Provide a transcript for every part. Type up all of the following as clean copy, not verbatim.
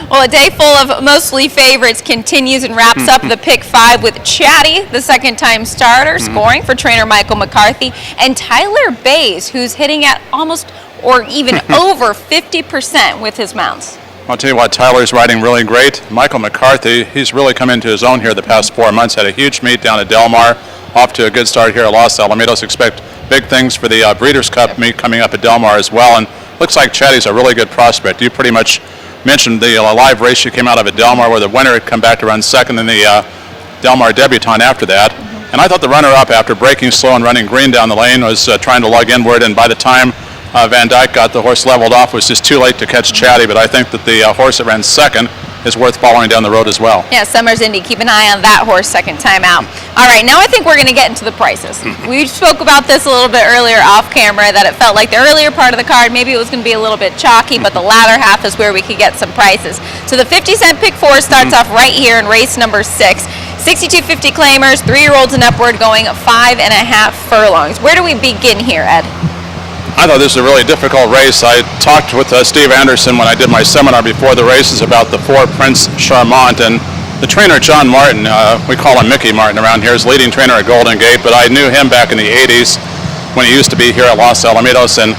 Well, a day full of mostly favorites continues and wraps up the pick 5 with Chatty, the second-time starter, scoring for trainer Michael McCarthy, and Tyler Bays, who's hitting at almost or even over 50% with his mounts. I'll tell you what, Tyler's riding really great. Michael McCarthy, he's really come into his own here the past 4 months. Had a huge meet down at Del Mar, off to a good start here at Los Alamitos. Expect big things for the Breeders' Cup meet coming up at Del Mar as well. And looks like Chatty's a really good prospect. You pretty much mentioned the live race you came out of at Del Mar where the winner had come back to run second in the Del Mar debutante after that. And I thought the runner-up, after braking slow and running green down the lane, was trying to lug inward, and by the time Van Dyke got the horse leveled off, it was just too late to catch Chatty. But I think that the horse that ran second is worth following down the road as well. Yeah, Summers Indy, keep an eye on that horse second time out. All right, now I think we're going to get into the prices. We spoke about this a little bit earlier off camera, that it felt like the earlier part of the card, maybe it was going to be a little bit chalky, but the latter half is where we could get some prices. So the 50-cent pick 4 starts off right here in race number 6. 6250 claimers, 3-year-olds and upward, going 5.5 furlongs. Where do we begin here, Ed? I thought this was a really difficult race. I talked with Steve Anderson when I did my seminar before the races about the 4 Prince Charmant, and the trainer John Martin, we call him Mickey Martin around here, is leading trainer at Golden Gate, but I knew him back in the 80s when he used to be here at Los Alamitos, and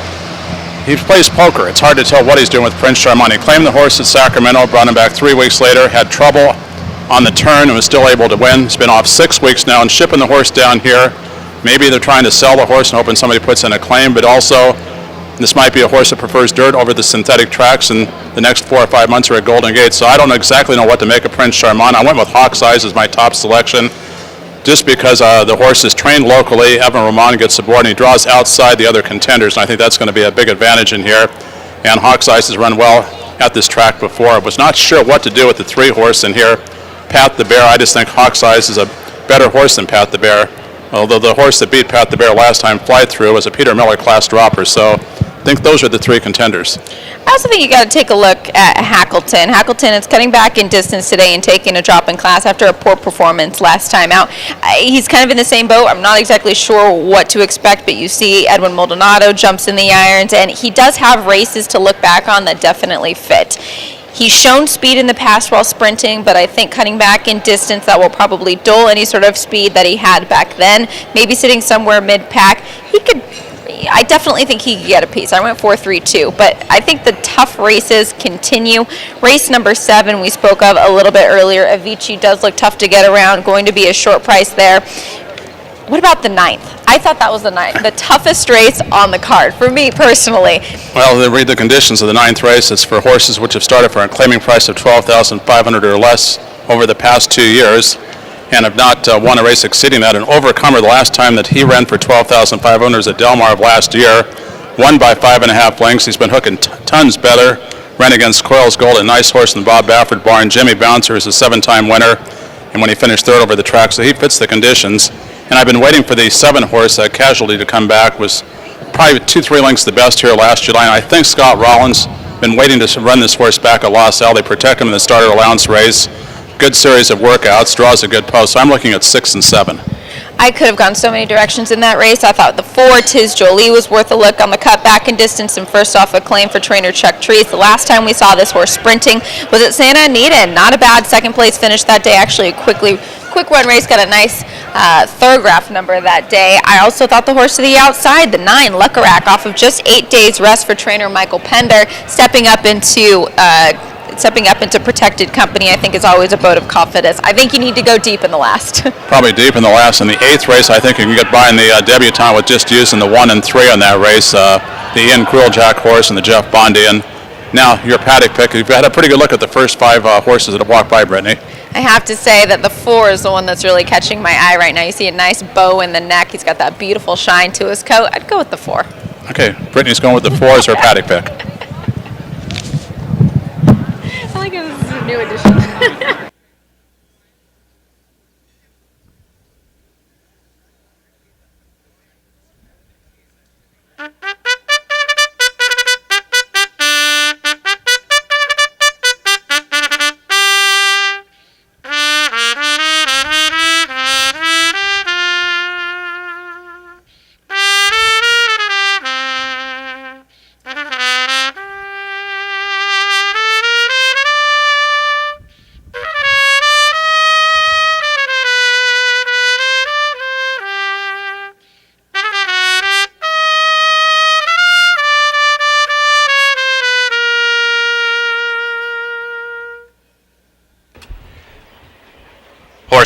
he plays poker. It's hard to tell what he's doing with Prince Charmant. He claimed the horse at Sacramento, brought him back 3 weeks later, had trouble on the turn and was still able to win. It's been off 6 weeks now and shipping the horse down here. Maybe they're trying to sell the horse and hoping somebody puts in a claim, but also this might be a horse that prefers dirt over the synthetic tracks, and the next 4 or 5 months are at Golden Gate. So I don't exactly know what to make of Prince Charmant. I went with Hawk's Eyes as my top selection just because the horse is trained locally. Evan Roman gets aboard and he draws outside the other contenders, and I think that's going to be a big advantage in here. And Hawk's Eyes has run well at this track before. I was not sure what to do with the 3 horse in here. Pat the Bear, I just think Hawk's Eyes is a better horse than Pat the Bear. Although the horse that beat Pat the Bear last time, Fly Through, was a Peter Miller class dropper. So I think those are the 3 contenders. I also think you got to take a look at Hackleton. Hackleton is cutting back in distance today and taking a drop in class after a poor performance last time out. He's kind of in the same boat. I'm not exactly sure what to expect, but you see Edwin Maldonado jumps in the irons, and he does have races to look back on that definitely fit. He's shown speed in the past while sprinting, but I think cutting back in distance, that will probably dull any sort of speed that he had back then. Maybe sitting somewhere mid-pack, I definitely think he could get a piece. I went 4.32, but I think the tough races continue. Race number 7 we spoke of a little bit earlier. Avicii does look tough to get around, going to be a short price there. What about the 9th? I thought that was the toughest race on the card, for me personally. Well, they read the conditions of the 9th race. It's for horses which have started for a claiming price of $12,500 or less over the past 2 years and have not won a race exceeding that. An Overcomer, the last time that he ran for $12,500 was at Del Mar of last year, won by 5.5 lengths. He's been hooking tons better. Ran against Coyle's Gold, a nice horse in the Bob Baffert barn. Jimmy Bouncer is a 7-time winner, and when he finished 3rd over the track, so he fits the conditions. And I've been waiting for the 7 horse, Casualty, to come back. Was probably 2-3 lengths the best here last July. And I think Scott Rollins been waiting to run this horse back at Los Al. They protect him in the starter allowance race. Good series of workouts, draws a good post. So I'm looking at 6 and 7. I could have gone so many directions in that race. I thought the 4, Tiz Jolie, was worth a look on the cut back in distance and first off a claim for trainer Chuck Treese. The last time we saw this horse sprinting was at Santa Anita, and not a bad second place finish that day. Actually, a quick run race, got a nice Thurgraph number that day. I also thought the horse to the outside, the 9, Luckerack, off of just 8 days rest for trainer Michael Pender, stepping up into protected company, I think is always a vote of confidence. I think you need to go deep in the last. Probably deep in the last. In the 8th race, I think you can get by in the debutante with just using the 1 and 3 on that race, the Ian Crueljack horse and the Jeff Bondi. And now your paddock pick. You've had a pretty good look at the first 5 horses that have walked by, Brittany. I have to say that the 4 is the one that's really catching my eye right now. You see a nice bow in the neck. He's got that beautiful shine to his coat. I'd go with the 4. Okay, Brittany's going with the 4 as her paddock pick. I like this is a new addition.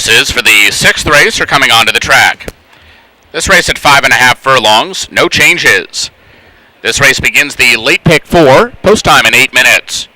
horses for the 6th race are coming onto the track. This race at 5.5 furlongs, no changes. This race begins the late pick 4, post time in 8 minutes.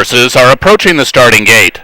horses are approaching the starting gate.